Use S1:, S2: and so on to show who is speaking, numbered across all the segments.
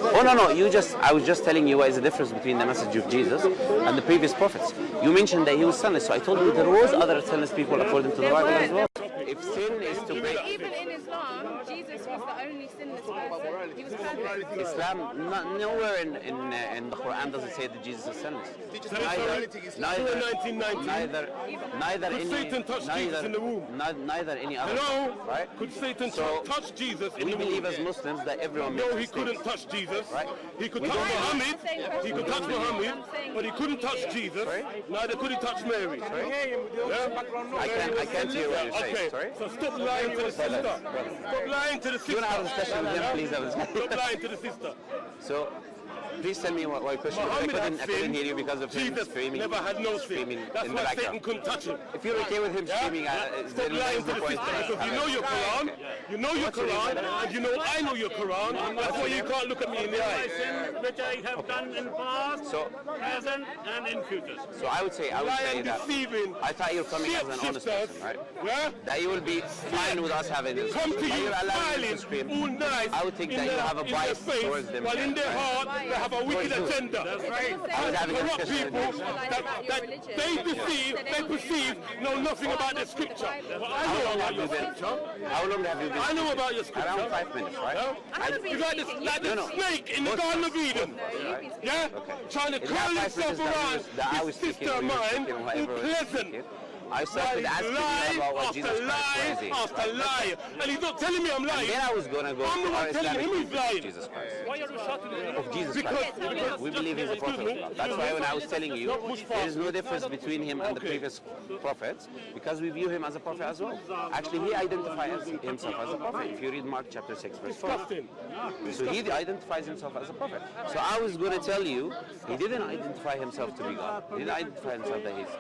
S1: Oh no, I was just telling you what is the difference between the message of Jesus and the previous prophets. You mentioned that he was sinless, so I told you there was other sinless people according to the Bible as well. If sin is to break...
S2: Even in Islam, Jesus was the only sinless person. He was perfect.
S1: Islam, nowhere in the Quran does it say that Jesus is sinless. Neither any other.
S3: Hello?
S1: Right?
S3: Could Satan touch Jesus in the
S1: womb? We believe as Muslims that everyone
S3: No, he couldn't touch Jesus. Right? He could touch Muhammad. He could touch Muhammad, but he couldn't touch Jesus. Neither could he touch Mary.
S1: I can't hear what you're saying.
S3: Okay.
S1: Sorry?
S3: So stop lying to the sister. Stop lying to the sister.
S1: You want to have a discussion with him, please?
S3: Stop lying to the sister.
S1: So, please tell me what question. I couldn't hear you because of him screaming.
S3: Never had no sin. That's why Satan couldn't touch him.
S1: If you're okay with him screaming,
S3: stop lying to the sister. Because you know your Quran, and you know I know your Quran. That's why you can't look at me in the eye.
S4: Which I have done in past, present, and in future.
S1: So I would say that I thought you're coming as an honest person, right? That you will be fine with us having this.
S3: Come to you smiling all night.
S1: I would think that you have a bias towards them.
S3: While in their heart, they have a wicked agenda.
S2: That's right.
S3: Corrupt people that they perceive know nothing about the scripture. Well, I know about your scripture.
S1: How long have you been?
S3: I know about your scripture.
S1: Around 5 minutes, right?
S3: You're like the snake in the Garden of Eden. Yeah? Trying to curl himself around this sister of mine who pleasant.
S1: I started asking you about what Jesus Christ was.
S3: After lie. And he's not telling me I'm lying.
S1: And then I was going to go
S3: I'm the one telling him he's lying.
S1: Jesus Christ.
S4: Why are you shouting?
S1: Of Jesus Christ. We believe he's a prophet of God. That's why when I was telling you, there is no difference between him and the previous prophets, because we view him as a prophet as well. Actually, he identifies himself as a prophet. If you read Mark chapter 6, verse 4. So he identifies himself as a prophet. So I was going to tell you, he didn't identify himself to be God. He didn't identify himself that he's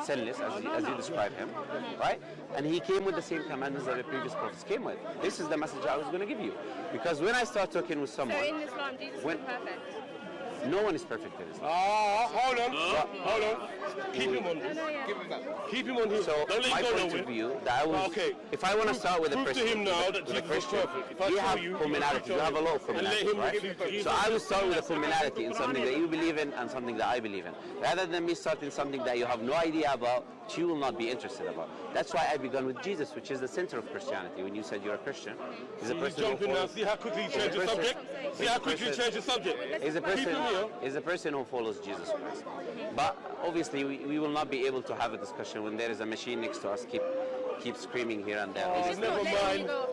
S1: sinless, as you describe him, right? And he came with the same commandments that the previous prophets came with. This is the message I was going to give you. Because when I start talking with someone...
S2: So in Islam, Jesus is perfect?
S1: No one is perfect in Islam.
S3: Hold on. Keep him on this. Keep him on here.
S1: So my point of view, that I was, if I want to start with a Christian,
S3: to him now that Jesus was perfect.
S1: You have commonality. You have a lot of commonality, right? So I will start with a commonality in something that you believe in and something that I believe in. Rather than me starting something that you have no idea about, you will not be interested about. That's why I began with Jesus, which is the center of Christianity. When you said you're a Christian, he's a person who follows...
S3: See how quickly you change the subject? See how quickly you change the subject?
S1: Is a person who follows Jesus Christ. But obviously we will not be able to have a discussion when there is a machine next to us keep screaming here and there.
S3: Never mind.
S1: No.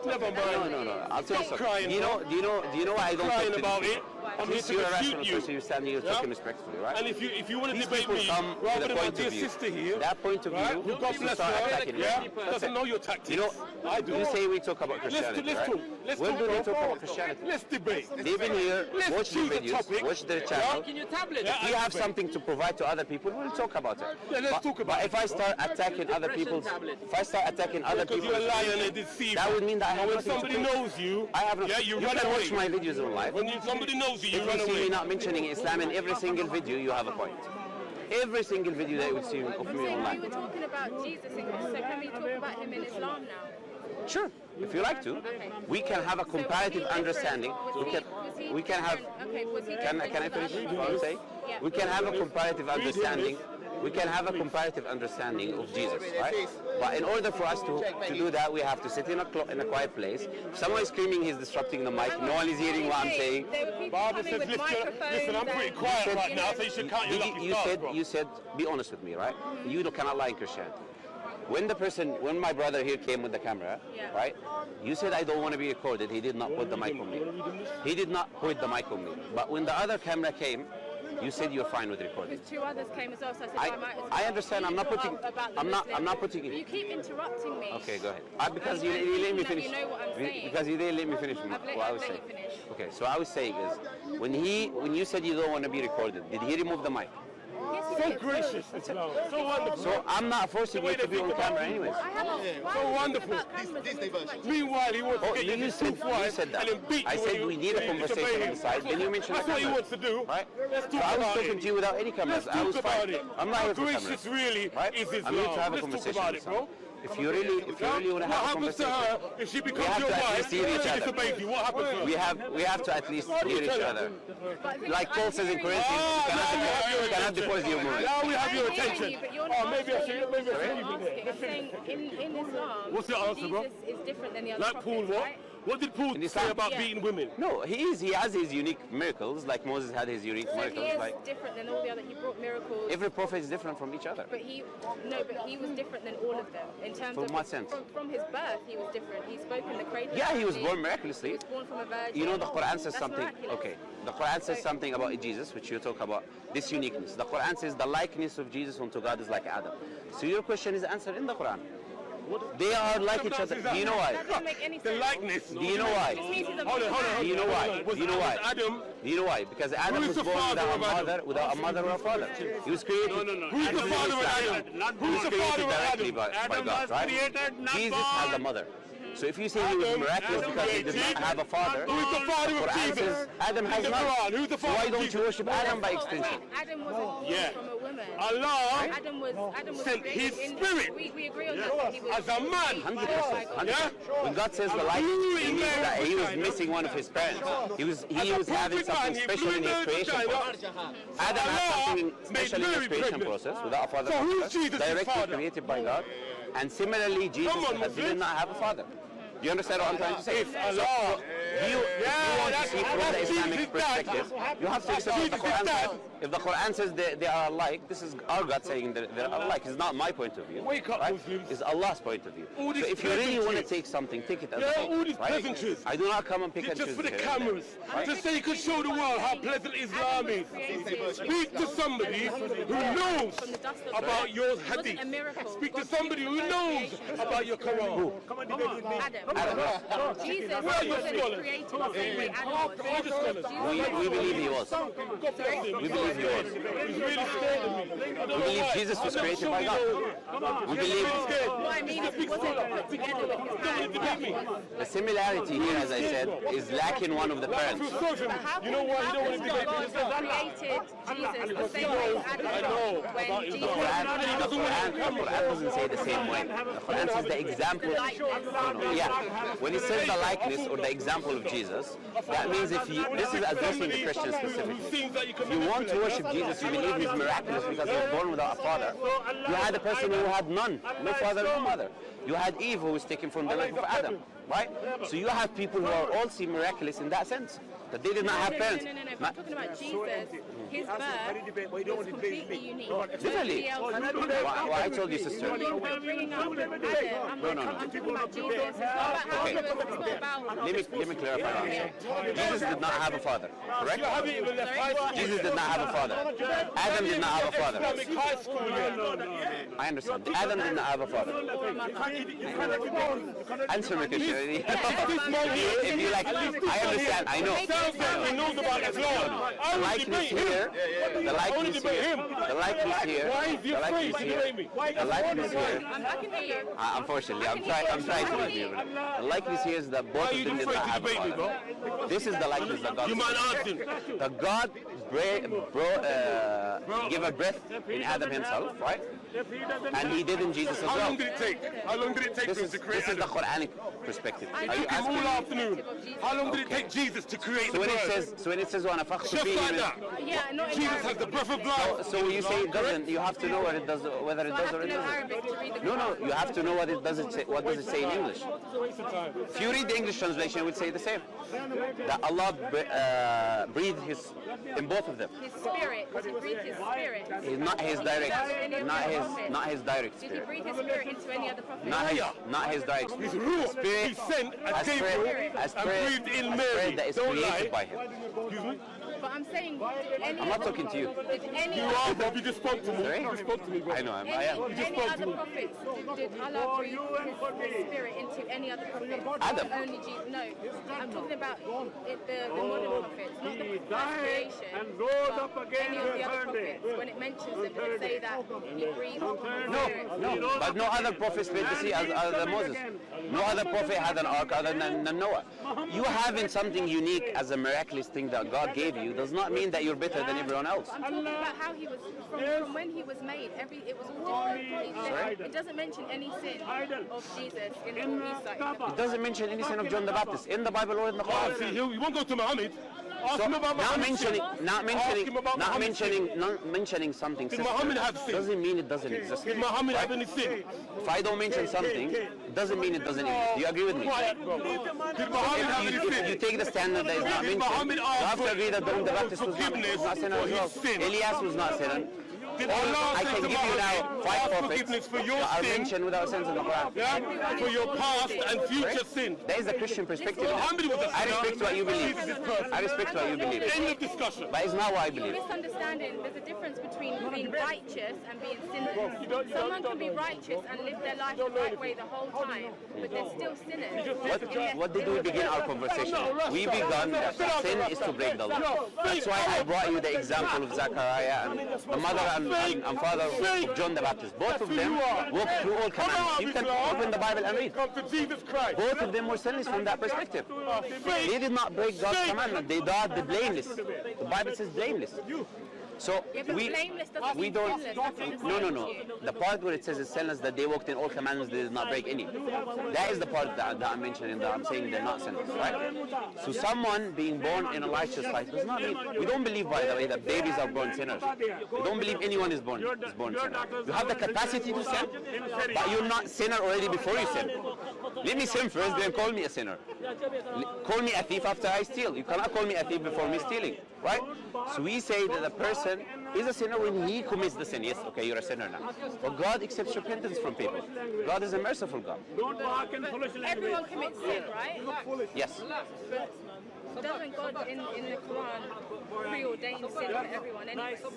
S1: I'll tell you something. Do you know why I don't talk
S3: about it? I'm here to
S1: you're a
S3: refute
S1: rational
S3: you.
S1: person, you're standing here talking respectfully, right?
S3: And if you want to
S1: These
S3: debate
S1: people
S3: me,
S1: come
S3: rather
S1: with a
S3: than my
S1: point
S3: dear
S1: of view.
S3: sister here,
S1: That point of view,
S3: who God bless her, doesn't know your tactics.
S1: You know,
S3: I do.
S1: You say we talk about Christianity, right? When do they talk about Christianity?
S3: Let's debate.
S1: They've been here, watch the videos, watch their channel. If we have something to provide to other people, we'll talk about it.
S3: Let's talk about
S1: it. But if I start attacking other people's,
S3: because you're a liar and a deceiver.
S1: that would mean that I have
S3: when
S1: nothing
S3: somebody
S1: to
S3: knows you,
S1: I have nothing.
S3: you
S1: can
S3: run away.
S1: Watch my videos on live.
S3: When somebody knows you, you run
S1: If you see
S3: away.
S1: me not mentioning Islam in every single video, you have a point. Every single video that you would see of me online.
S2: We were talking about Jesus in this, so can we talk about him in Islam now?
S1: Sure, if you like to. We can have a comparative understanding. We can have. Can I finish what I'm saying? We can have a comparative understanding. We can have a comparative understanding of Jesus, right? But in order for us to do that, we have to sit in a quiet place. If someone is screaming, he's disrupting the mic. No one is hearing what I'm saying.
S3: Barbara says, listen, I'm pretty quiet right now, so you should count your lucky
S1: You said, be honest with me, right? You cannot lie in Christianity. When my brother here came with the camera, right? You said I don't want to be recorded. He did not put the mic on me. He did not put the mic on me. But when the other camera came, you said you're fine with recording.
S2: Because 2 others came as well, so I said
S1: I understand. I'm not putting it.
S2: You keep interrupting me.
S1: Okay, go ahead. Because you didn't let me finish.
S2: You know what I'm saying.
S1: Because you didn't let me finish what I was saying. Okay, so I was saying is when you said you don't want to be recorded, did he remove the mic?
S3: So gracious, so wonderful.
S1: So I'm not forcing you to be on camera anyways.
S3: So wonderful. Meanwhile, he wants to get you said that.
S1: I said we need a conversation on the side. Then you mentioned
S3: that's what he wants to do.
S1: Right?
S3: Let's talk
S1: I was
S3: about
S1: talking to you without any cameras. I was fine. I'm not here for cameras.
S3: Gracious really is Islam.
S1: I'm here to have a
S3: Let's
S1: conversation
S3: talk about it, bro.
S1: If you really want to have a
S3: happens to
S1: conversation,
S3: her if she
S1: we
S3: becomes
S1: have
S3: your
S1: to at
S3: wife
S1: least hear each
S3: she
S1: other.
S3: disobeys you? What happens to her?
S1: We have to at least hear each other. Like Paul says in Corinthians, you cannot depose your woman.
S3: Now we have your
S2: I'm hearing
S3: attention.
S2: you, but you're
S3: Oh,
S2: not
S3: maybe I
S2: asking.
S3: should leave
S2: I'm
S3: it.
S2: saying in Islam,
S3: What's the answer, bro?
S2: Jesus is different than the other
S3: Like Paul,
S2: prophets,
S3: what?
S2: right?
S3: What did Paul
S1: In
S3: say
S1: Islam?
S3: about
S2: Yeah.
S3: beating women?
S1: No, he has his unique miracles, like Moses had his unique
S2: So he
S1: miracles.
S2: is
S1: Like
S2: different than all the other. He brought miracles.
S1: every prophet is different from each other.
S2: But he was different than all of them in terms
S1: From
S2: of
S1: what sense?
S2: From his birth. He was different. He spoke in the cradle.
S1: Yeah, he was
S2: language.
S1: born
S2: He
S1: miraculously.
S2: was born from a virgin.
S1: You know, the Quran says
S2: That's
S1: something.
S2: miraculous.
S1: Okay, the Quran says something about Jesus, which you talk about, this uniqueness. The Quran says the likeness of Jesus unto God is like Adam. So your question is answered in the Quran. They are like each other. Do you know why?
S2: That doesn't make any
S3: The
S2: sense.
S3: likeness.
S1: Do you know why?
S2: This means he's a
S3: Hold on.
S1: Do you know why?
S3: Was
S1: Do you know why?
S3: Adam?
S1: Do you know why? Because Adam
S3: Who is
S1: was
S3: the
S1: born
S3: father
S1: without a mother or a father. He was created.
S4: No.
S3: Who's the father of Adam? Who's the father of
S1: directly
S3: Adam?
S1: by
S4: Adam
S1: God,
S4: was
S1: right?
S4: created, not
S1: Jesus
S4: born.
S1: has a mother. So if you say he was
S3: Adam
S1: miraculous
S3: was
S1: because he did not
S3: created,
S1: have a father,
S3: Who's the father of
S1: Quran
S3: Jesus?
S1: says Adam has
S3: In the
S1: none.
S3: Quran, who's the
S1: So
S3: father
S1: why
S3: of
S1: don't
S3: Jesus?
S1: you worship Adam by
S2: Oh,
S1: extension?
S2: wait, Adam wasn't born
S3: Yeah.
S2: from a woman.
S3: Allah
S2: Adam was
S3: sent
S2: created
S3: his
S2: in
S3: spirit
S2: We agree on that. He was
S3: as a man.
S1: 100%.
S3: Yeah?
S1: When God says the light, it means that he was missing one of his parents. He was having something special in his creation process. Adam had something special in his creation process without a father,
S3: So who's Jesus'
S1: directly
S3: father?
S1: created by God. And similarly, Jesus
S3: Come on,
S1: did not have a father. Do you understand what I'm trying to say?
S3: If Allah,
S1: If you want to see from the
S3: that's
S1: Islamic
S3: Jesus' dad.
S1: perspective, you have to accept what the
S3: Jesus'
S1: Quran
S3: dad.
S1: says. If the Quran says they are alike, this is our God saying that they're alike. It's not my point of view.
S3: Wake up,
S1: right?
S3: Muslims.
S1: It's Allah's point of view.
S3: All
S1: So
S3: these
S1: if you really want to
S3: pleasantries.
S1: take something, take it as
S3: Yeah,
S1: a
S3: all these
S1: right?
S3: pleasantries.
S1: I do not come and pick and
S3: just
S1: choose
S3: for the
S1: here and there.
S3: cameras, just so you can show the world how pleasant Islam is. Speak to somebody who knows about your hadith. Speak to somebody who knows about your Quran.
S2: Adam. Jesus
S3: Where are your
S2: wasn't
S3: scholars?
S2: created the same way Adam was.
S3: Where the scholars?
S1: We believe he was.
S3: God bless him.
S1: We believe he was.
S3: He's really scared of me. I don't know
S1: We believe
S3: why.
S1: Jesus was
S3: I've never
S1: created by
S3: shown
S1: God.
S3: you.
S1: We believe
S2: What I mean is he wasn't put together with his parents.
S1: the similarity here, as I said, is lacking one of the
S3: I
S1: parents.
S3: feel sorry for him.
S2: How
S3: You know why you don't want to debate
S2: God
S3: with
S2: created
S3: Islam?
S2: Jesus the same way Adam
S3: I know
S2: was when
S3: about
S2: Jesus
S1: The Quran doesn't say the same way. The Quran says the example. Yeah, when it says the likeness or the example of Jesus, that means this is addressing the Christians specifically. If you want to worship Jesus, you believe he's miraculous because he was born without a father. You had a person who had none, no father, no mother. You had Eve who was taken from the life of Adam, right? So you have people who are also miraculous in that sense, that they did not have parents.
S2: No. If I'm talking about Jesus, his birth was completely unique.
S1: Literally.
S2: Nobody else had
S1: Well, I told you, sister.
S2: We're bringing up Adam. I'm talking about Jesus. It's not about how he was. It's not about.
S1: Let me clarify that. Jesus did not have a father, correct?
S3: You haven't even left high school.
S1: Jesus did not have a father. Adam did not have a father.
S3: Islamic high school yet.
S1: I understand. Adam did not have a father. Answer my question. If you like, I understand. I know.
S3: Sounds like he knows about Islam. I
S1: The
S3: would
S1: likeness
S3: debate him.
S1: here. The likeness here. The likeness here.
S3: Why is he
S1: The
S3: afraid
S1: likeness
S3: to
S1: here.
S3: debate me?
S1: The likeness here.
S2: I can hear you.
S1: Unfortunately, I'm trying to review it. The likeness here is that both
S3: Why are
S1: of
S3: you
S1: them did
S3: afraid
S1: not
S3: to
S1: have a
S3: debate me,
S1: father.
S3: bro?
S1: This is the likeness that God
S3: You might ask him.
S1: The God gave a breath in Adam himself, right? And he did in Jesus as
S3: How
S1: well.
S3: long did it take? How long did it take for him to create
S1: This is the
S3: Adam?
S1: Quranic perspective. Are you
S3: Took him
S1: asking
S3: all
S1: me?
S3: afternoon. How long did it take Jesus to create
S1: So when
S3: the
S1: it
S3: bird?
S1: says وَنَفَخْتُ
S3: Just
S1: فِيهِ
S3: like
S1: مِنْ-
S3: that.
S2: Yeah, not in
S3: Jesus has
S2: Arabic.
S3: the breath of life.
S1: So when you say it doesn't, you have to know what it does, whether it
S2: So I
S1: does
S2: have
S1: or
S2: to
S1: it
S2: know
S1: doesn't.
S2: Arabic to read the
S1: No,
S2: Quran.
S1: you have to know what it does. What does it say in English? If you read the English translation, it would say the same. That Allah breathed in both of them.
S2: His spirit. He breathed his spirit.
S1: Not his direct, not his direct
S2: Did he
S1: spirit.
S2: breathe his spirit into any other prophet?
S1: Not his direct
S3: He's
S1: spirit.
S3: ruh.
S1: Spirit,
S3: He sent a
S1: a
S3: Gabriel
S1: spirit, a
S3: and
S1: spirit,
S3: breathed in
S1: a
S3: Mary.
S1: spirit that is
S3: Don't
S1: created
S3: lie.
S1: by him.
S3: Excuse me?
S2: But I'm saying, did any
S1: I'm not
S2: other-
S1: talking to you.
S2: Did any
S3: You are, Bob. You just spoke to me.
S1: Sorry?
S3: You just spoke to me, bro.
S1: I know, I am.
S2: any other prophets, did Allah breathe his spirit into any other prophet.
S1: Adam.
S2: Only Jesus. No, I'm talking about the modern prophets, not the first creation.
S4: and rose up
S2: but
S4: again
S2: any
S4: on
S2: of
S4: the
S2: the other
S4: third day.
S2: prophets. When it mentions them, does it say that he breathed
S1: No, but no other prophet split the sea other than Moses. No other prophet had an ark other than Noah. You having something unique as a miraculous thing that God gave you does not mean that you're better than everyone else.
S2: I'm talking about how he was from when he was made. It was all different. It doesn't mention any sin of Jesus in the Isa.
S1: It doesn't mention any sin of John the Baptist in the Bible or in the Quran.
S3: See, you won't go to Muhammad. Ask
S1: So
S3: him about
S1: not
S3: Muhammad.
S1: mentioning something
S3: Did Muhammad have sin?
S1: doesn't mean it doesn't exist.
S3: Did Muhammad have any sin?
S1: If I don't mention something, it doesn't mean it doesn't exist. Do you agree with me?
S3: Quiet, bro. Did Muhammad have any
S1: If you
S3: sin?
S1: take the standard that is not
S3: Did
S1: mentioned,
S3: Muhammad
S1: you
S3: ask
S1: have to
S3: for
S1: agree that John the Baptist was not
S3: forgiveness
S1: sinner
S3: for
S1: as well.
S3: his sin?
S1: Elias was not sinner.
S3: Did Allah
S1: I
S3: say
S1: can
S3: to
S1: give you now
S3: Muhammad,
S1: 5
S3: ask
S1: prophets
S3: forgiveness for your
S1: that are
S3: sin,
S1: mentioned without sins in the Quran.
S3: yeah, for your past and future sin?
S1: That is the Christian perspective.
S3: Muhammad was a
S1: I
S3: sinner.
S1: respect what you believe.
S3: Jesus is perfect.
S1: I respect what you believe.
S3: End of discussion.
S1: But it's not what I
S2: You're
S1: believe.
S2: misunderstanding. There's a difference between being righteous and being sinless. Someone can be righteous and live their life the right way the whole time, but they're still sinners.
S1: What did we begin our conversation? We began that sin is to break the law. That's why I brought you the example of Zachariah and the mother and father of John the Baptist. Both of them walked through all commandments. You can open the Bible and read.
S3: Come to Jesus Christ.
S1: Both of them were sinless from that perspective. They did not break God's commandment. They died the blameless. The Bible says blameless. So
S2: Yeah, but blameless doesn't
S1: we
S2: mean
S1: don't.
S2: sinless. That's what it's
S1: No.
S2: saying.
S1: The part where it says it's sinless that they walked in all commandments, they did not break any. That is the part that I'm mentioning. That I'm saying they're not sinners, right? So someone being born in a righteous life does not mean. We don't believe, by the way, that babies are born sinners. We don't believe anyone is born sinner. You have the capacity to sin, but you're not sinner already before you sin. Let me sin first, then call me a sinner. Call me a thief after I steal. You cannot call me a thief before me stealing, right? So we say that the person is a sinner when he commits the sin. Yes, okay, you're a sinner now. But God accepts repentance from people. God is a merciful God.
S4: Don't talk in foolish language.
S2: Everyone commits sin, right?
S1: Yes.
S2: But doesn't God in the Quran preordain sin for everyone anyway? So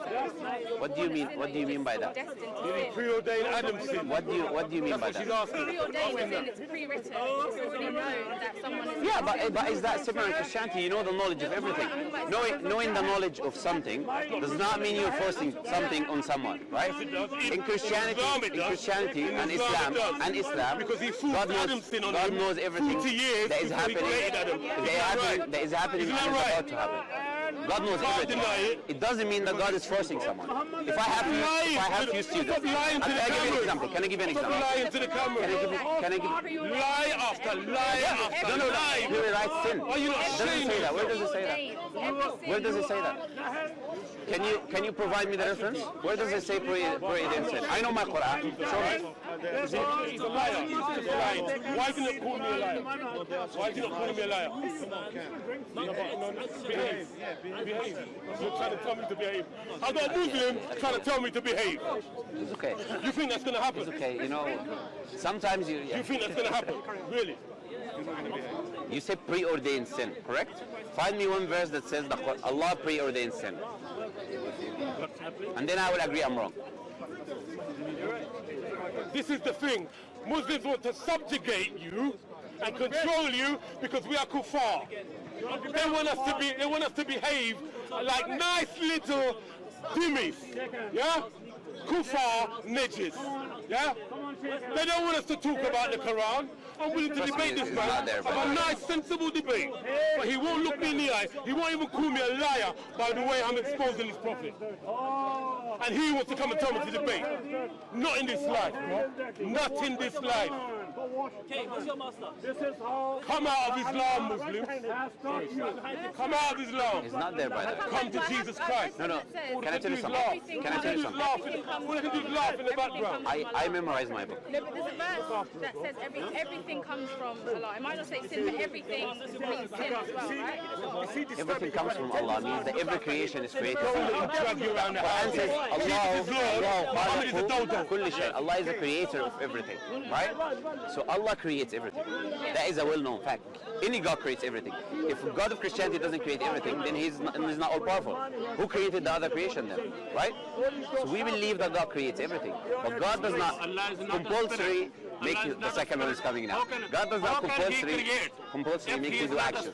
S1: What do you mean? What do you mean by that?
S2: destined to sin.
S3: Preordained Adam sin.
S1: What do you mean by
S3: She's
S1: that?
S3: asking.
S2: Preordained sin, it's pre-written. It's already known that someone is.
S1: Yeah, but is that similar in Christianity? You know the knowledge of everything. Knowing the knowledge of something does not mean you're forcing something on someone, right? In Christianity and Islam,
S3: Because he fooled Adam's sin on
S1: God
S3: him.
S1: knows everything
S3: 40 years
S1: that is
S3: before he
S1: happening.
S3: created Adam.
S1: That is happening and
S3: Isn't
S1: is
S3: that
S1: about to happen. God knows everything.
S3: deny it.
S1: It doesn't mean that God is forcing someone. If I have few students,
S3: Stop lying to the
S1: I'll give you an
S3: camera.
S1: example. Can I give you an
S3: Stop
S1: example?
S3: lying to the camera.
S1: Can I give you?
S3: Lie after lie after
S1: No.
S3: lie.
S1: He writes sin.
S3: Are you not
S1: It doesn't
S3: ashamed?
S1: say that. Where does it say that? Where does it say that? Can you provide me the reference? Where does it say pre-ordained sin? I know my Quran. Show me.
S3: He's a liar. He's just lying. Why did you not call me a liar? Why did you not call me a liar? Behave. Behave. You're trying to tell me to behave. I got a Muslim trying to tell me to behave.
S1: It's okay.
S3: You think that's going to happen?
S1: It's okay. You know, sometimes
S3: You think that's going to happen? Really?
S1: you say preordained sin, correct? Find me one verse that says that Allah preordained sin, and then I will agree I'm wrong.
S3: This is the thing. Muslims want to subjugate you and control you because we are kuffar. They want us to behave like nice little dimmies. Yeah? Kuffar nidges. Yeah? They don't want us to talk about the Quran. I'm willing to
S1: Trust me,
S3: debate this
S1: it's
S3: man.
S1: not there,
S3: Have
S1: brother.
S3: a nice, sensible debate. But he won't look me in the eye. He won't even call me a liar by the way I'm exposing his prophet. And he wants to come and tell me to debate. Not in this life, bro. Not in this life.
S4: Okay, what's your master?
S3: Come out of Islam, Muslims. Come out of Islam.
S1: It's not there, brother.
S3: Come to Jesus Christ.
S1: No. Can I tell you
S3: Laugh.
S1: something? Can I tell you something?
S3: Laugh. All I can do is laugh in the background.
S1: I memorize my book.
S2: No, but there's a verse that says everything comes from Allah. It might not say sin, but everything means sin as well, right?
S1: Everything comes from Allah means that every creation is created from
S3: Don't let
S1: Allah.
S3: him drag you around the
S1: Quran
S3: house.
S1: says
S3: Jesus is Lord. Muhammad is a dodo.
S1: kulli shay. Allah is the creator of everything, right? So Allah creates everything. That is a well-known fact. Any God creates everything. If God of Christianity doesn't create everything, then he's not all-powerful. Who created the other creation then, right? So we believe that God creates everything, but God does not make you, the second one is coming now. God does not compulsory make you do action.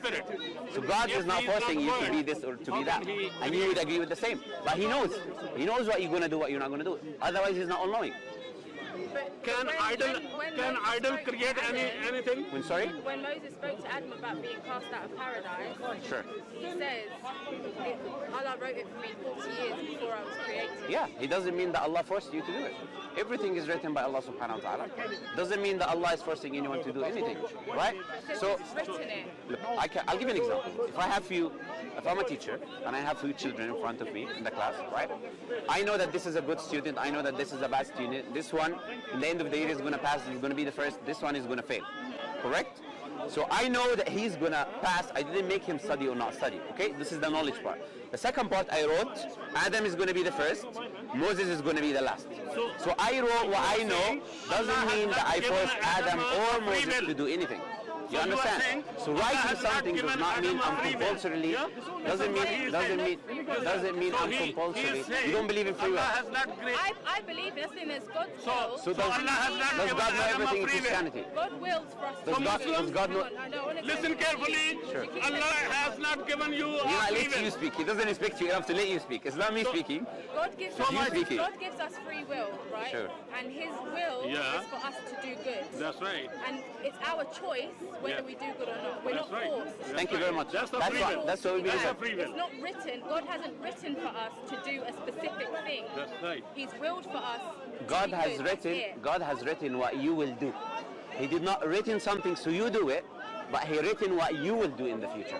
S1: So God is not forcing you to be this or to be that. And you would agree with the same. But He knows. He knows what you're going to do, what you're not going to do. Otherwise, He's not all-knowing.
S4: Can idol create anything?
S1: Sorry?
S2: When Moses spoke to Adam about being cast out of paradise,
S1: Sure.
S2: he says, Allah wrote it for me 40 years before I was created.
S1: Yeah, it doesn't mean that Allah forced you to do it. Everything is written by Allah subhanahu wa ta'ala. Doesn't mean that Allah is forcing anyone to do anything, right? So, look, I'll give you an example. If I'm a teacher and I have few children in front of me in the class, right? I know that this is a good student. I know that this is a bad student. This one, in the end of the year, is going to pass. He's going to be the first. This one is going to fail. Correct? So I know that he's going to pass. I didn't make him study or not study. Okay? This is the knowledge part. The second part I wrote, Adam is going to be the first. Moses is going to be the last. So I wrote what I know. Doesn't mean that I forced Adam or Moses to do anything. You understand? So writing something does not mean I'm compulsorily. Doesn't mean I'm compulsory. You don't believe in free will.
S2: I believe this thing is God's will.
S1: So does God know everything in Christianity?
S2: God wills for us.
S1: Does God know?
S4: Listen carefully.
S1: Sure.
S4: Allah has not given you
S1: He
S4: a free
S1: lets you
S4: will.
S1: speak. He doesn't expect you enough to let you speak. It's not me speaking.
S2: God gives us free will, right?
S1: Sure.
S2: And His will is for us to do good.
S4: That's right.
S2: And it's our choice whether we do good or not. We're not forced.
S1: Thank you very much.
S4: That's
S1: what we believe in.
S4: free will.
S2: It's not written. God hasn't written for us to do a specific thing.
S4: That's right.
S2: He's willed for us.
S1: God has written what you will do. He did not written something so you do it, but He written what you will do in the future.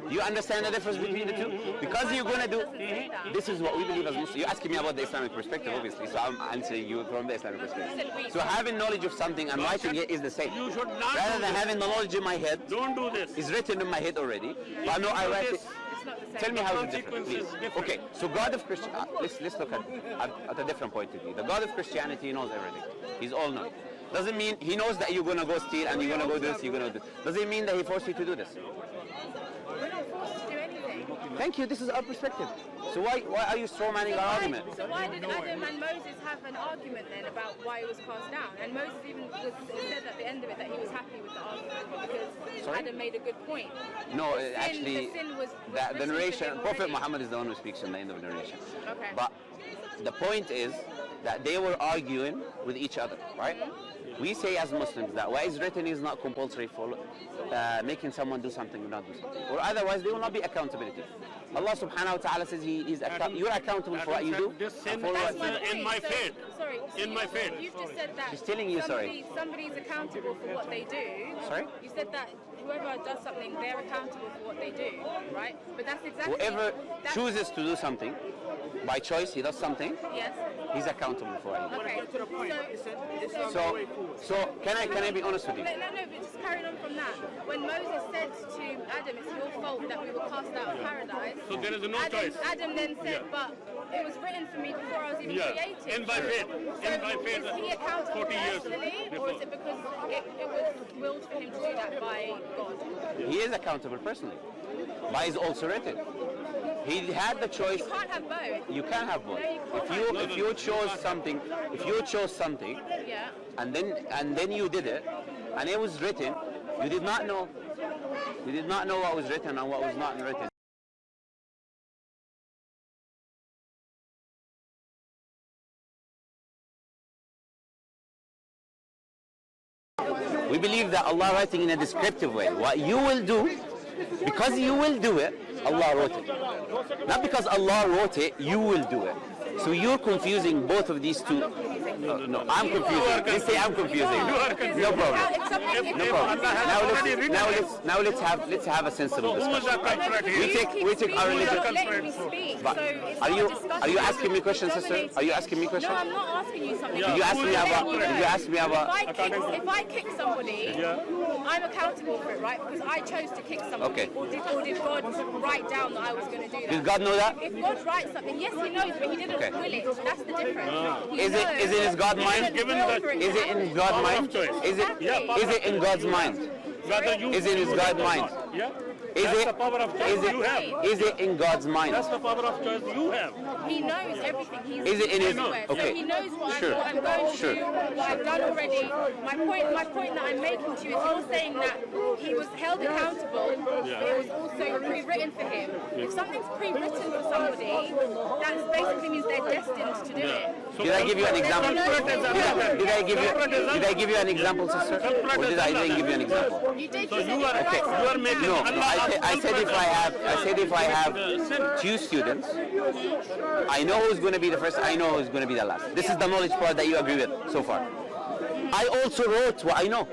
S1: Do you understand the difference between the two? Because you're going to do, this is what we believe as Muslims. You're asking me about the Islamic perspective, obviously, so I'm answering you from the Islamic perspective. So having knowledge of something and writing it is the same.
S4: You should not
S1: Rather than having the knowledge in my head,
S4: don't do this.
S1: it's written in my head already, but no, I write it.
S2: It's not the same.
S1: Tell me how it's different, please. Okay, so God of Christianity, let's look at a different point of view. The God of Christianity knows everything. He's all-knowing. Doesn't mean He knows that you're going to go steal and you're going to go do this, you're going to do this. Doesn't mean that He forced you to do this.
S2: We're not forced to do anything.
S1: Thank you, this is our perspective. So why are you strawmanning our argument?
S2: So why did Adam and Moses have an argument then about why he was cast down? And Moses even said at the end of it that he was happy with the argument because Adam made a good point.
S1: No,
S2: The sin was
S1: the narration, Prophet Mohammed is the one who speaks in the end of the narration.
S2: Okay.
S1: But the point is that they were arguing with each other, right? We say as Muslims that what is written is not compulsory for making someone do something or not do something. Or otherwise there will not be accountability. Allah subhanahu wa ta'ala says you're accountable for what you do.
S4: This sin
S2: That's
S4: in my faith.
S2: Sorry.
S4: In my faith.
S2: You've just said that.
S1: She's telling you, sorry.
S2: Somebody's accountable for what they do.
S1: Sorry?
S2: You said that whoever does something, they're accountable for what they do, right? But that's exactly.
S1: Whoever chooses to do something, by choice he does something,
S2: Yes.
S1: he's accountable for it.
S2: Okay.
S1: So can I be honest with you?
S2: No, but just carrying on from that. When Moses said to Adam, it's your fault that we were cast out of paradise.
S4: So there is no choice.
S2: Adam then said, but it was written for me before I was even created.
S4: In by faith. In by faith.
S2: Is he accountable
S4: 40 years
S2: personally, or
S4: before.
S2: is it because it was willed for him to do that by God?
S1: He is accountable personally, but it's also written. He had the choice.
S2: You can't have both.
S1: You can have both.
S2: No, you can't.
S1: If you chose something,
S2: Yeah.
S1: and then you did it, and it was written, you did not know. You did not know what was written and what was not written. We believe that Allah writing in a descriptive way. What you will do, because you will do it, Allah wrote it. Not because Allah wrote it, you will do it. So you're confusing both of these two. No, I'm confusing. Let's say I'm confusing. No problem. No problem. Now let's have a sensible discussion. We take our religion. But are you asking me questions, sister? Are you asking me questions?
S2: No, I'm not asking you something.
S1: Did you ask me about?
S2: If I kick somebody, I'm accountable for it, right? Because I chose to kick somebody.
S1: Okay.
S2: Or did God write down that I was going to do that?
S1: Did God know that?
S2: If God writes something, yes, He knows, but He didn't will it. That's the difference. He
S1: Is it in His God mind?
S2: Is
S1: Is it in God's mind? Is it in God's mind?
S4: whether you
S1: Is it in God's mind?
S4: Yeah.
S1: Is
S4: That's
S1: it,
S4: the power of choice you have.
S1: is it in God's mind?
S4: That's the power of choice you have.
S2: He knows everything. He's
S1: Is it in his-
S2: everywhere.
S1: okay.
S2: So he knows what
S1: Sure.
S2: I'm going to
S1: Sure.
S2: do, what I've done already. My point that I'm making to you is you're saying that he was held accountable, but it was also pre-written for him. If something's pre-written for somebody, that basically means they're destined to do it.
S1: Did I give you an example? Did I give you an example, sister? Or did I didn't give you an example?
S2: You did.
S4: So
S2: You said
S4: you are making
S1: No,
S4: Allah
S1: I said if I have two students, I know who's going to be the first, I know who's going to be the last. This is the knowledge part that you agree with so far. I also wrote what I know.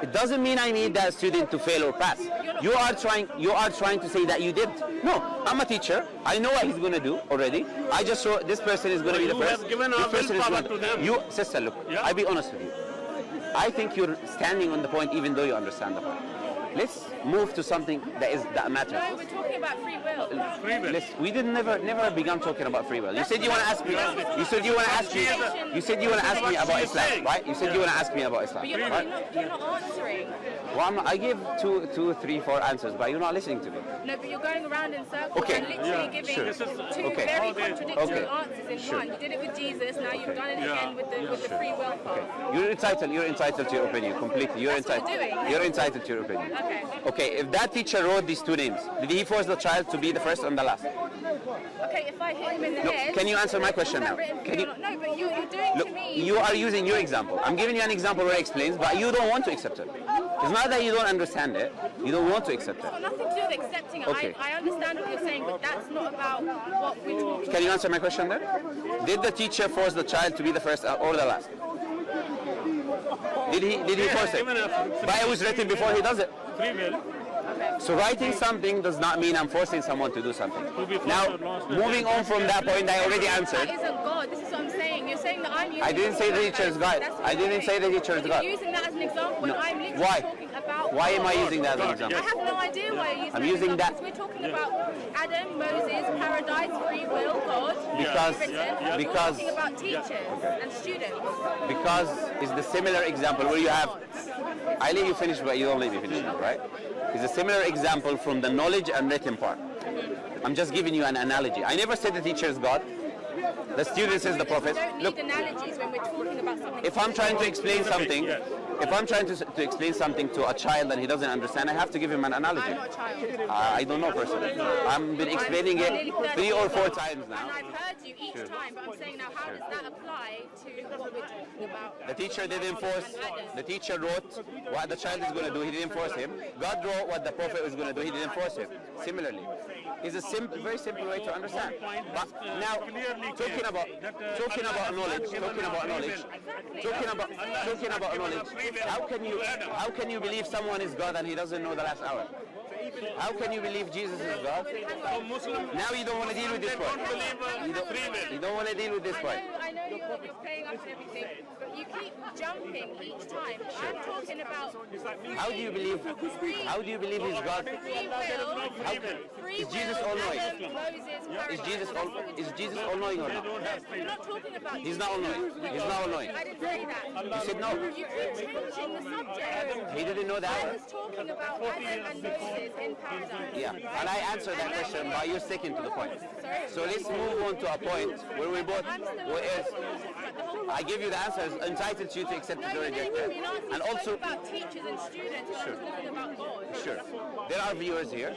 S1: It doesn't mean I need that student to fail or pass. You are trying to say that you did. No, I'm a teacher. I know what he's going to do already. I just wrote this person is going to be the
S4: You
S1: first.
S4: have given
S1: This
S4: our
S1: person is
S4: willpower
S1: going
S4: to them.
S1: You, sister, look,
S4: Yeah.
S1: I'll be honest with you. I think you're standing on the point even though you understand the point. Let's move to something that matters.
S2: No, we're talking about free will.
S4: free will.
S1: We did never began talking about free will. You said you want to ask me. You said you want to ask me. You said you want to ask me about Islam, right? You said you want to ask me about Islam,
S2: But you're
S1: right?
S2: not answering.
S1: Well, I gave two, three, four answers, but you're not listening to me.
S2: No, but you're going around in circles
S1: Okay.
S2: and literally giving
S1: Sure.
S2: two
S1: Okay.
S2: very contradictory
S1: Okay.
S2: answers in
S1: Sure.
S2: one. You did it with Jesus, now you've done it again with the free will part.
S1: You're entitled to your opinion completely. You're
S2: That's what
S1: entitled.
S2: we're doing.
S1: You're entitled to your opinion.
S2: Okay.
S1: Okay, if that teacher wrote these two names, did he force the child to be the first or the last?
S2: Okay, if I hit him in the
S1: No,
S2: head...
S1: can you answer my question
S2: was
S1: now?
S2: that written for
S1: Can
S2: you
S1: you-
S2: or not? No, but you're doing
S1: Look,
S2: to me...
S1: you are using your example. I'm giving you an example where it explains, but you don't want to accept it. It's not that you don't understand it. You don't want to accept it.
S2: It's got nothing to do with accepting it.
S1: Okay.
S2: I understand what you're saying, but that's not about what we're talking
S1: Can you answer my question then? Did the teacher force the child to be the first or the last? Did he force it? But it was written before he does it.
S4: Free will.
S1: So writing something does not mean I'm forcing someone to do something.
S4: be forced
S1: Now,
S4: or lost.
S1: moving on from that point, I already
S2: That
S1: answered.
S2: isn't God. This is what I'm saying. You're saying that I'm using...
S1: I didn't say the teacher's God.
S2: That's what
S1: I
S2: you're
S1: didn't say the
S2: saying.
S1: teacher's
S2: But
S1: God.
S2: You're using that as an example when
S1: No.
S2: I'm literally
S1: Why?
S2: talking about...
S1: Why am I
S2: God.
S1: using that as an
S2: I
S1: example?
S2: have no idea why you're using
S1: I'm
S2: that
S1: using
S2: example,
S1: that-
S2: because we're talking about Adam, Moses, paradise, free will, God.
S1: Because-
S2: You're
S1: because-
S2: talking about teachers and students.
S1: Because it's the similar example where you have... I let you finish, but you don't let me finish, right? It's a similar example from the knowledge and written part. I'm just giving you an analogy. I never said the teacher is God. The student says the prophet.
S2: We don't
S1: Look,
S2: need analogies when we're talking about something.
S1: if I'm trying to explain something, if I'm trying to explain something to a child and he doesn't understand, I have to give him an analogy.
S2: I'm not a child.
S1: I don't know personally. I've been explaining it 3 or 4 times
S2: And
S1: now.
S2: I've heard you each time, but I'm saying now, how does that apply to what we're talking about?
S1: The teacher didn't force. The teacher wrote what the child is going to do. He didn't force him. God wrote what the prophet was going to do. He didn't force him. Similarly, it's a very simple way to understand. But now, talking about knowledge, talking about knowledge. How can you believe someone is God and he doesn't know the last hour? How can you believe Jesus is God? Now you don't want to deal with this point. You don't want to deal with this point.
S2: I know you're playing up and everything, but you keep jumping each time. I'm talking about
S1: How do you believe he's God?
S2: free will.
S1: How can,
S2: Free
S1: is Jesus
S2: will,
S1: all knowing?
S2: Adam, Moses,
S1: Is Jesus all knowing or not?
S2: You're not talking about...
S1: He's not all knowing. He's not all knowing.
S2: I didn't say that.
S1: You said no.
S2: You keep changing the subject.
S1: He didn't know
S2: I
S1: that.
S2: was talking about Adam and Moses in paradise.
S1: Yeah, and I answered that question, but you're sticking to the point. So let's move on to a point where we both, I give you the answers, entitled to you to accept it or reject it. And also,
S2: about teachers and students, and I'm talking about God.
S1: sure, there are viewers here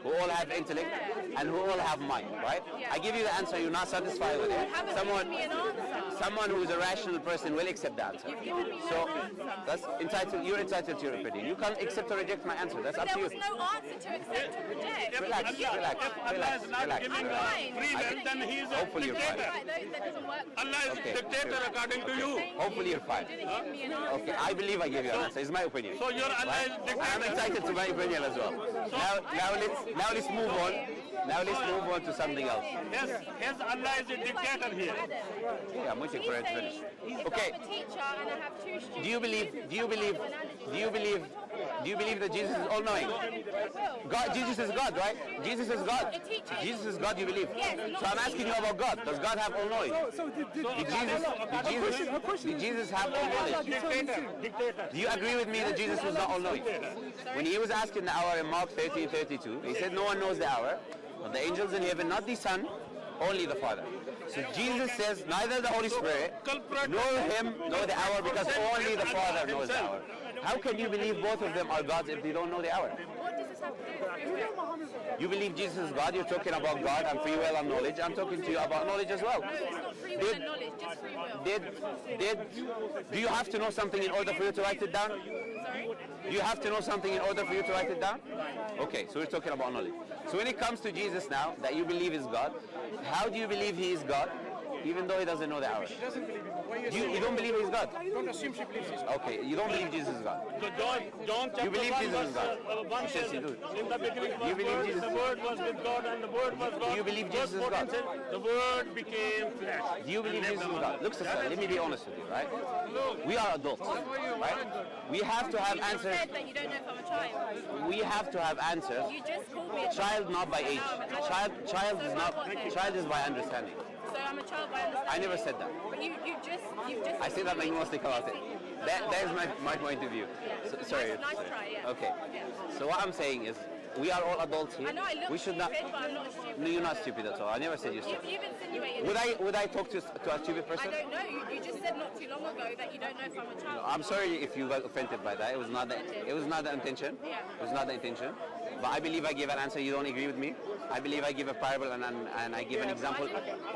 S1: who all have intellect and who all have mind, right? I give you the answer, you're not satisfied with it.
S2: You haven't given me an answer.
S1: Someone who's a rational person will accept the answer.
S2: You've given me no
S1: So
S2: answer.
S1: that's entitled. You're entitled to your opinion. You can't accept or reject my answer. That's up
S2: There
S1: to
S2: was
S1: you.
S2: no answer to accept or reject.
S1: Relax,
S2: Give me
S1: relax,
S2: one.
S4: Allah is not
S1: relax.
S4: giving
S2: Fine.
S4: free will, then he is a
S1: Hopefully you're fine.
S4: dictator.
S2: Right, that doesn't work.
S4: Allah is
S1: Okay,
S4: dictator
S1: sure.
S4: according to you.
S1: Hopefully you're fine.
S2: You didn't give me an answer.
S1: Okay, I believe I gave you an answer. It's my opinion.
S4: So your Allah is
S1: I'm
S4: dictator.
S1: entitled to my opinion as well. Now let's move on. Now let's move on to something else.
S4: Yes, Allah is a dictator here.
S1: Yeah, I'm waiting
S2: He's
S1: for it to finish.
S2: saying he's
S1: Okay.
S2: a teacher and I have two students.
S1: Do you believe Do you believe that Jesus is all-knowing? God, Jesus is God, right? Jesus is God. Jesus is God, you believe? So I'm asking you about God. Does God have all-knowing? Did Jesus have all knowledge? Do you agree with me that Jesus was not all-knowing? When he was asking the hour in Mark 13:32, he said no one knows the hour, but the angels in heaven, not the Son, only the Father. So Jesus says neither the Holy Spirit nor him know the hour, because only the Father knows the hour. How can you believe both of them are gods if they don't know the hour?
S2: What does this have to do with free will?
S1: You believe Jesus is God, you're talking about God and free will and knowledge. I'm talking to you about knowledge as well.
S2: No, it's not free will and knowledge, just free will.
S1: Do you have to know something in order for you to write it down?
S2: Sorry?
S1: Do you have to know something in order for you to write it down? Okay, so we're talking about knowledge. So when it comes to Jesus now, that you believe is God, how do you believe he is God, even though he doesn't know the hour? You don't believe he's God?
S5: Don't assume she believes he's God.
S1: Okay, you don't believe Jesus is God.
S4: So John chapter
S1: You believe
S4: 1
S1: Jesus is God?
S4: verse 1
S1: Yes,
S4: says,
S1: you do.
S4: in the beginning was
S1: You believe
S4: Word,
S1: Jesus-
S4: the Word was with God, and the Word was God.
S1: Do you believe Jesus is
S4: Verse 14
S1: God?
S4: says, the Word became flesh.
S1: Do you believe Jesus is God? Look, sister, let me be honest with you, right? We are adults, right? We have to have
S2: You just
S1: answers.
S2: said that you don't know if I'm a child.
S1: We have to have answers.
S2: You just called me a
S1: Child not by age. Child is by understanding.
S2: So I'm a child by understanding.
S1: I never said that.
S2: But you've just.
S1: I say that agnostic about it. That is my point of view. So, sorry.
S2: Nice try, yeah.
S1: Okay.
S2: Yeah.
S1: So what I'm saying is, we are all adults here.
S2: I know I look
S1: We should
S2: stupid,
S1: not.
S2: but I'm not stupid.
S1: No, you're not stupid at all. I never said you're stupid.
S2: You've insinuated.
S1: Would I talk to a stupid
S2: I
S1: person?
S2: don't know. You just said not too long ago that you don't know if I'm a child.
S1: I'm sorry if you got offended by that. It was not the intention. It was not the intention. But I believe I gave an answer. You don't agree with me? I believe I give a parable and I give an example.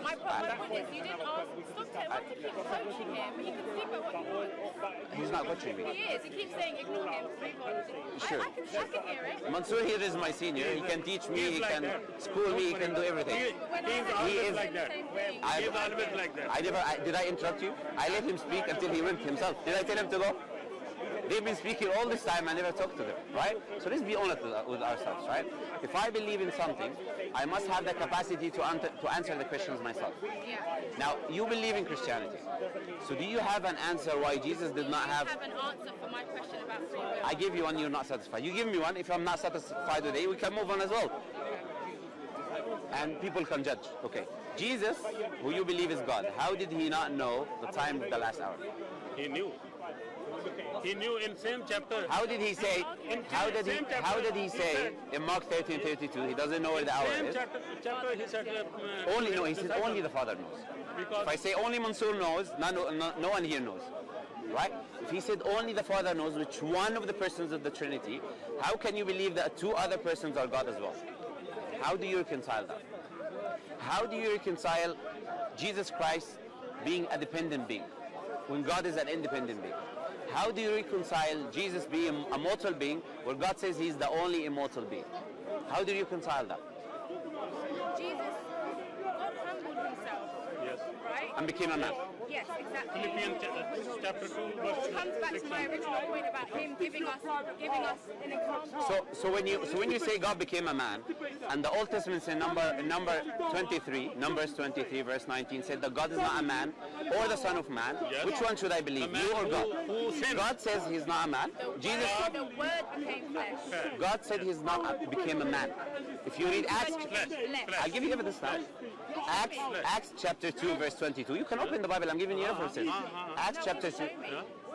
S2: My point is, you didn't ask. Stop to keep coaching him. He can speak about what he wants.
S1: He's not coaching me.
S2: He is. He keeps saying ignore him. Move on.
S1: Sure.
S2: I can hear it.
S1: Mansur here is my senior. He can teach me. He can school me. He can do everything.
S4: He's
S1: He
S4: always
S1: is.
S4: like that.
S1: I-
S4: He's always like that.
S1: Did I interrupt you? I let him speak until he went himself. Did I tell him to go? They've been speaking all this time. I never talked to them, right? So let's be honest with ourselves, right? If I believe in something, I must have the capacity to answer the questions myself.
S2: Yeah.
S1: Now, you believe in Christianity. So do you have an answer why Jesus did not
S2: I
S1: have...
S2: have an answer for my question about free will.
S1: I give you one, you're not satisfied. You give me one, if I'm not satisfied with it, we can move on as well. And people can judge. Okay. Jesus, who you believe is God, how did he not know the time of the last hour?
S4: He knew. He knew in same chapter.
S1: How did he say, how did he say in Mark 13:32, he doesn't know where the hour
S4: Same
S1: is?
S4: chapter he said.
S1: He said only the Father knows.
S4: Because
S1: If I say only Mansur knows, no one here knows. Right? If he said only the Father knows which one of the persons of the Trinity, how can you believe that two other persons are God as well? How do you reconcile that? How do you reconcile Jesus Christ being a dependent being when God is an independent being? How do you reconcile Jesus being a mortal being where God says he's the only immortal being? How do you reconcile that?
S2: Jesus, God humbled himself.
S4: yes.
S2: Right?
S1: And became a man.
S2: Yes, exactly.
S4: Philippians chapter 2 verse
S2: It comes back to my original point about him giving us an example.
S1: So when you say God became a man, and the Old Testament says number 23, Numbers 23 verse 19 said that God is not a man or the Son of Man.
S4: Yes.
S1: Which one should I believe, you or God?
S4: who sinned.
S1: God says he's not a man. Jesus,
S2: The word became flesh.
S1: God said he's not became a man. If you read Acts, I'll give you evidence now. Acts chapter 2 verse 22. You can open the Bible. I'm giving you references. Acts chapter 2.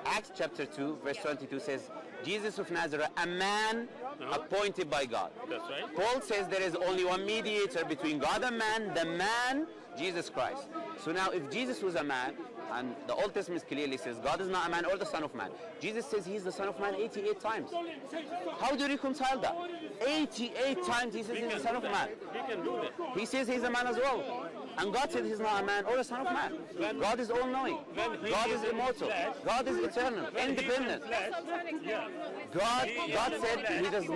S1: Acts chapter 2 verse 22 says, Jesus of Nazareth, a man appointed by God.
S4: That's right.
S1: Paul says there is only one mediator between God and man, the man, Jesus Christ. So now if Jesus was a man, and the Old Testament clearly says God is not a man or the Son of Man. Jesus says he's the Son of Man 88 times. How do you reconcile that? 88 times he says he's the Son of Man.
S4: We can do that.
S1: He says he's a man as well. And God said he's not a man or a son of man. God is all-knowing. God is immortal. God is eternal, independent.
S2: That's what I'm trying to explain. You're not listening.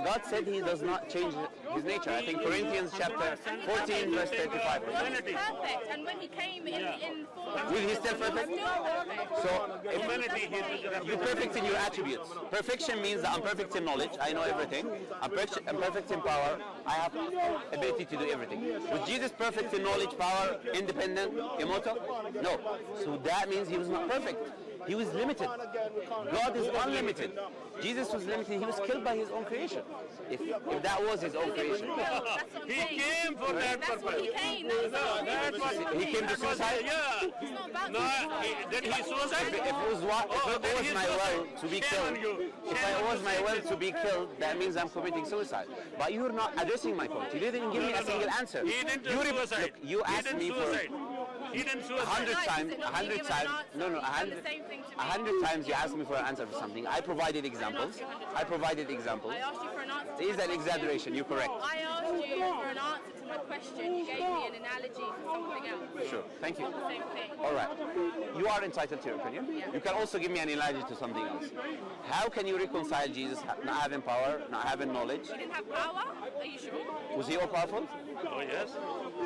S1: God said he does not change his nature. I think Corinthians chapter 14 verse 35.
S2: God is perfect, and when he came in form of
S1: Will he still perfect?
S2: still perfect.
S1: So
S4: Humanity
S1: you're perfect in your attributes. Perfection means that I'm perfect in knowledge. I know everything. I'm perfect in power. I have ability to do everything. Was Jesus perfect in knowledge, power, independent, immortal? No. So that means he was not perfect. He was limited. God is unlimited. Jesus was limited. He was killed by his own creation. If that was his own creation.
S4: He came for that
S2: That's what he
S4: purpose.
S2: came. That's what
S1: He came to suicide?
S4: Yeah.
S2: It's not about
S4: No, did he suicide?
S1: If it was my will to be killed, if I was my will to be killed, that means I'm committing suicide. But you're not addressing my point. You didn't give me a single answer.
S4: He didn't do suicide.
S1: Look, you asked me for
S4: He didn't suicide.
S1: 100 times,
S2: Is it not
S1: 100
S2: being given
S1: times,
S2: an
S1: no,
S2: answer? You've done the
S1: 100
S2: same thing to me.
S1: 100 times you asked me for an answer for something. I provided examples. I provided examples.
S2: I asked you for an answer to
S1: It is
S2: my
S1: an
S2: question.
S1: exaggeration. You're correct.
S2: I asked you for an answer to my question. You gave me an analogy for something else.
S1: Sure. Thank you.
S2: Not the same thing.
S1: All right. You are entitled to your opinion. You can also give me an analogy to something else. How can you reconcile Jesus not having power, not having knowledge?
S2: He didn't have power? Are you sure?
S1: Was he all powerful?
S4: Oh, yes.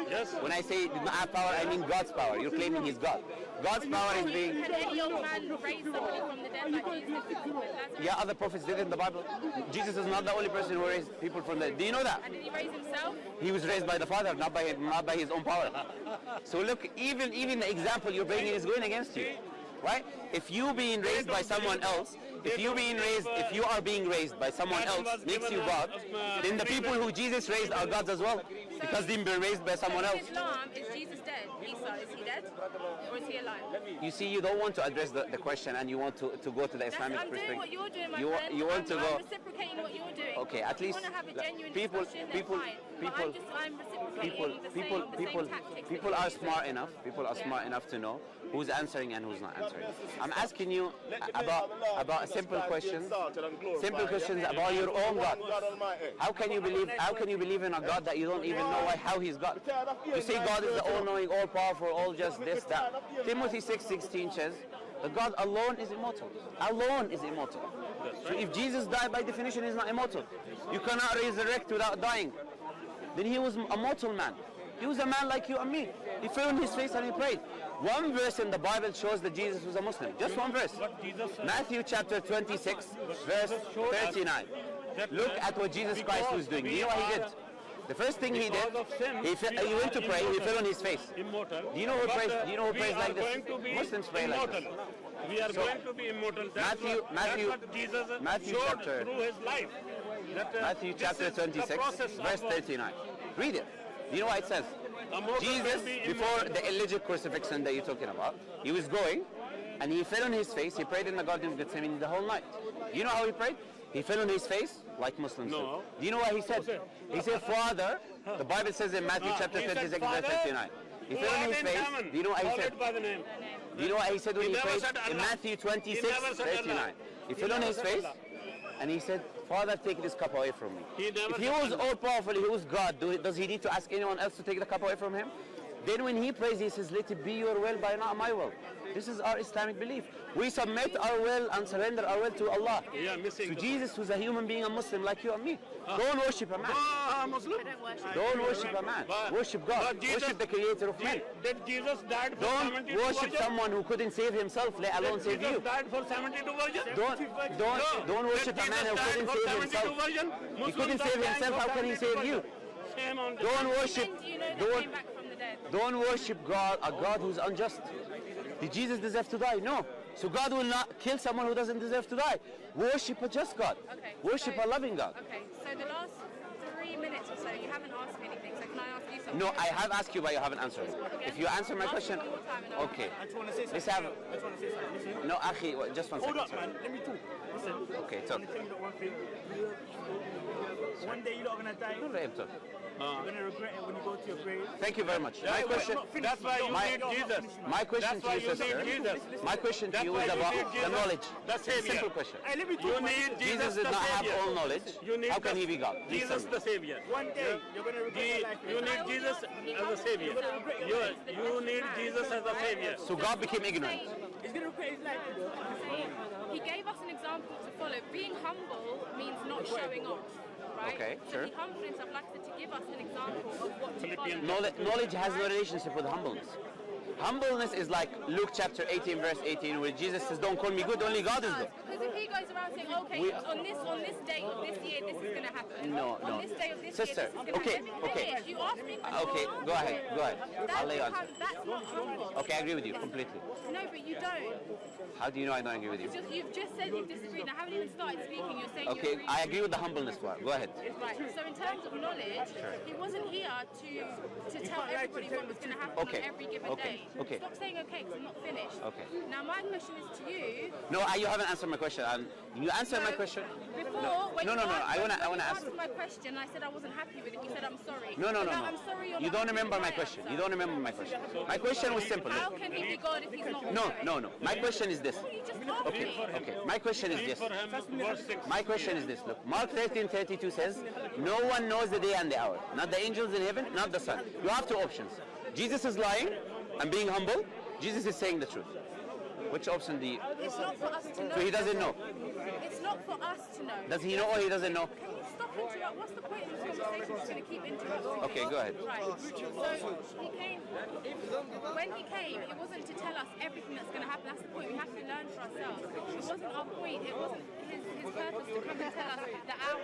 S4: Yes.
S1: When I say did not have power, I mean God's power. You're claiming he's God. God's power is being...
S2: Can any old man raise somebody from the dead like Jesus did with Lazarus?
S1: Yeah, other prophets did it in the Bible. Jesus is not the only person who raised people from the... Do you know that?
S2: And did he raise himself?
S1: He was raised by the Father, not by his own power. So look, even the example you're bringing is going against you, right? If you being raised by someone else, if you are being raised by someone else makes you God, then the people who Jesus raised are gods as well, because they've been raised by someone
S2: So in
S1: else.
S2: Islam, is Jesus dead? Isa, is he dead? Or is he alive?
S1: You see, you don't want to address the question, and you want to go to the Islamic
S2: I'm doing
S1: perspective.
S2: what you're doing, my
S1: You
S2: friend.
S1: you want to
S2: I'm
S1: go...
S2: reciprocating what you're doing.
S1: Okay, at
S2: If you
S1: least
S2: want to have a genuine
S1: people
S2: discussion, then fine. But I'm reciprocating the same tactics.
S1: people are smart enough. People are smart enough to know who's answering and who's not answering. I'm asking you about simple questions. Simple questions about your own God. How can you believe in a God that you don't even know how he's God? You say God is the all-knowing, all-powerful, all just this, that. Timothy 6:16 says, the God alone is immortal. Alone is immortal. So if Jesus died, by definition, he's not immortal. You cannot resurrect without dying. Then he was a mortal man. He was a man like you and me. He fell on his face and he prayed. One verse in the Bible shows that Jesus was a Muslim. Just one verse. Matthew chapter 26, verse 39. Look at what Jesus Christ was doing. Do you know what he did? The first thing he did, he went to pray, he fell on his face.
S4: Immortal.
S1: Do you know who prays like this? Muslims pray like this.
S4: We are going to be immortal. That's what Jesus showed
S1: chapter,
S4: through his life.
S1: Matthew chapter 26, verse 39. Read it. Do you know what it says? Jesus, before the alleged crucifixion that you're talking about, he was going and he fell on his face. He prayed in the Garden of Gethsemane the whole night. Do you know how he prayed? He fell on his face like Muslims do. Do you know what he said? He said, Father, the Bible says in Matthew chapter 26, verse 39. He fell on his face. Do you know what he said? Do you know what he said when he prayed? In Matthew 26, 39. He fell on his face and he said, Father, take this cup away from me. If he was all-powerful, he was God, does he need to ask anyone else to take the cup away from him? Then when he prays, he says, let it be your will, but not my will. This is our Islamic belief. We submit our will and surrender our will to Allah. So Jesus was a human being, a Muslim like you and me. Don't worship a man.
S4: Muslim?
S1: Don't worship a man. Worship God. Worship the creator of men.
S4: Did Jesus died for
S1: Don't
S4: 72
S1: worship
S4: virgins?
S1: someone who couldn't save himself, let alone save
S4: Jesus
S1: you.
S4: died for 72 virgins?
S1: Don't worship a man who couldn't save himself. He couldn't save himself, how can he save you? Don't worship, don't worship God, a God who's unjust. Did Jesus deserve to die? No. So God will not kill someone who doesn't deserve to die. Worship a just God.
S2: Okay,
S1: Worship a loving God.
S2: Okay, so the last 3 minutes or so, you haven't asked me anything, so can I ask you something?
S1: No, I have asked you, but you haven't answered. If you answer my question, okay. Let's have. No, Akhi, just 1 second.
S5: Hold up, man. Let me talk. Listen.
S1: Okay, talk.
S5: I'm gonna tell you one thing. One day you're not gonna die.
S1: Let him talk.
S5: You're gonna regret it when you go to your grave.
S1: Thank you very much. My question.
S4: That's why you need Jesus.
S1: My question to you, sister. My question to you is about the knowledge.
S4: The Savior.
S1: Simple question.
S5: Hey, let me talk.
S4: You need
S1: Jesus
S4: Jesus
S1: did
S4: the
S1: not have
S4: Savior.
S1: all knowledge. How can he be God? Please
S4: Jesus
S1: tell me.
S4: the Savior.
S5: One day you're gonna regret your life.
S4: You need Jesus as a Savior. You need Jesus as a Savior.
S1: So God became ignorant.
S5: He's gonna regret his life.
S2: He gave us an example to follow. Being humble means not showing off, right?
S1: Okay,
S2: so
S1: sure.
S2: he humbled himself like I said, to give us an example of what to follow.
S1: Knowledge has no relationship with humbleness. Humbleness is like Luke chapter 18, verse 18, where Jesus says, don't call me good, only God is good.
S2: Because Because if he goes around saying, okay, on this day of this year, this is going to happen.
S1: No.
S2: On this day of this
S1: Sister,
S2: year, this is going to
S1: okay,
S2: happen. Let me finish. You asked me a question.
S1: Okay, go ahead. I'll let you answer.
S2: That's not humble.
S1: Okay, I agree with you completely.
S2: No, but you don't.
S1: How do you know I don't agree with you?
S2: You've just said you disagreed. I haven't even started speaking. You're saying you
S1: Okay,
S2: agree.
S1: I agree with the humbleness part. Go ahead.
S2: Right. So in terms of knowledge, he wasn't here to tell everybody what was going to happen
S1: Okay.
S2: on every given day.
S1: Okay.
S2: Stop saying okay because I'm not finished.
S1: Okay.
S2: Now my question is to you.
S1: No, you haven't answered my question. You answered my question.
S2: Before, when
S1: No.
S2: you
S1: I wanna ask.
S2: answered my question, I said I wasn't happy with it. You said I'm sorry.
S1: No.
S2: Now I'm sorry.
S1: You don't remember my question. You don't remember my question. My question was simple.
S2: How can he be God if he's not?
S1: No. My question is this.
S2: You just told me.
S1: Okay. My question is
S4: Read
S1: this.
S4: for him verse 6.
S1: My question is this. Look, Mark 13:32 says, no one knows the day and the hour. Not the angels in heaven, not the Son. You have two options. Jesus is lying and being humble. Jesus is saying the truth. Which option do you?
S2: It's not for us to know.
S1: So he doesn't know.
S2: It's not for us to know.
S1: Does he know or he doesn't know?
S2: Can you stop interrupting? What's the point in this conversation? It's going to keep interrupting.
S1: Okay, go ahead.
S2: Right. So he came. When he came, it wasn't to tell us everything that's going to happen. That's the point. We have to learn for ourselves. It wasn't our point. It wasn't his purpose to come and tell us the hour.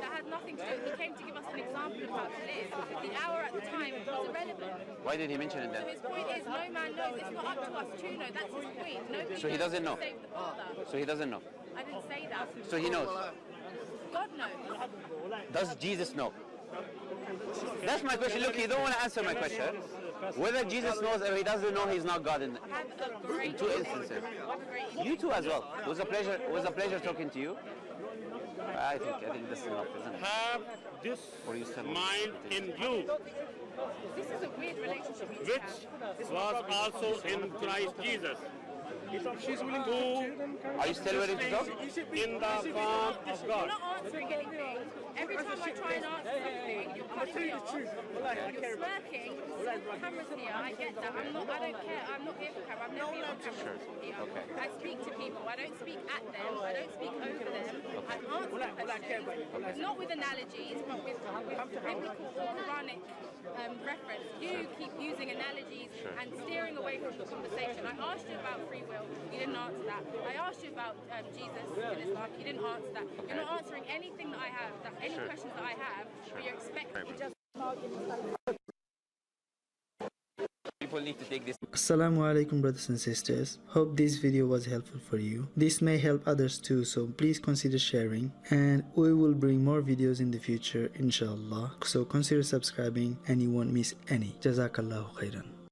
S2: That had nothing to do. He came to give us an example of how to live. The hour at the time was irrelevant.
S1: Why did he mention it
S2: So
S1: then?
S2: his point is, no man knows. It's not up to us to know. That's his point. Nobody
S1: So he
S2: knows
S1: doesn't know.
S2: Save the Father.
S1: So he doesn't know.
S2: I didn't say that.
S1: So he knows.
S2: God knows.
S1: Does Jesus know? That's my question. Look, you don't want to answer my question. Whether Jesus knows or he doesn't know, he's not God in
S2: Have a great
S1: two
S2: evening.
S1: instances.
S2: Have a great evening.
S1: You too as well. It was a pleasure talking to you. I think this is enough, isn't it?
S4: Have this
S1: Or you still-
S4: mind in you,
S2: This is a weird relationship you
S4: which
S2: have.
S4: was also in Christ Jesus, who
S1: Are you still willing to talk?
S4: in the form of
S2: You're
S4: God.
S2: not answering anything. Every time I try and answer something, you're cutting me off. You're smirking. Cameras here. I get that. I don't care. I'm not here for camera. I've never been on camera here.
S1: Okay.
S2: I speak to people. I don't speak at them. I don't speak over them. I answer questions. Not with analogies, but with biblical or Quranic reference. You keep using analogies and steering away from the conversation. I asked you about free will. You didn't answer that. I asked you about Jesus in Islam. You didn't answer that. You're not answering anything that I have, any questions that I have, but you're expecting me just.
S1: People need to take this.
S6: Assalamu alaikum brothers and sisters. Hope this video was helpful for you. This may help others too, so please consider sharing, and we will bring more videos in the future inshallah. So consider subscribing and you won't miss any. Jazakallahu khairan.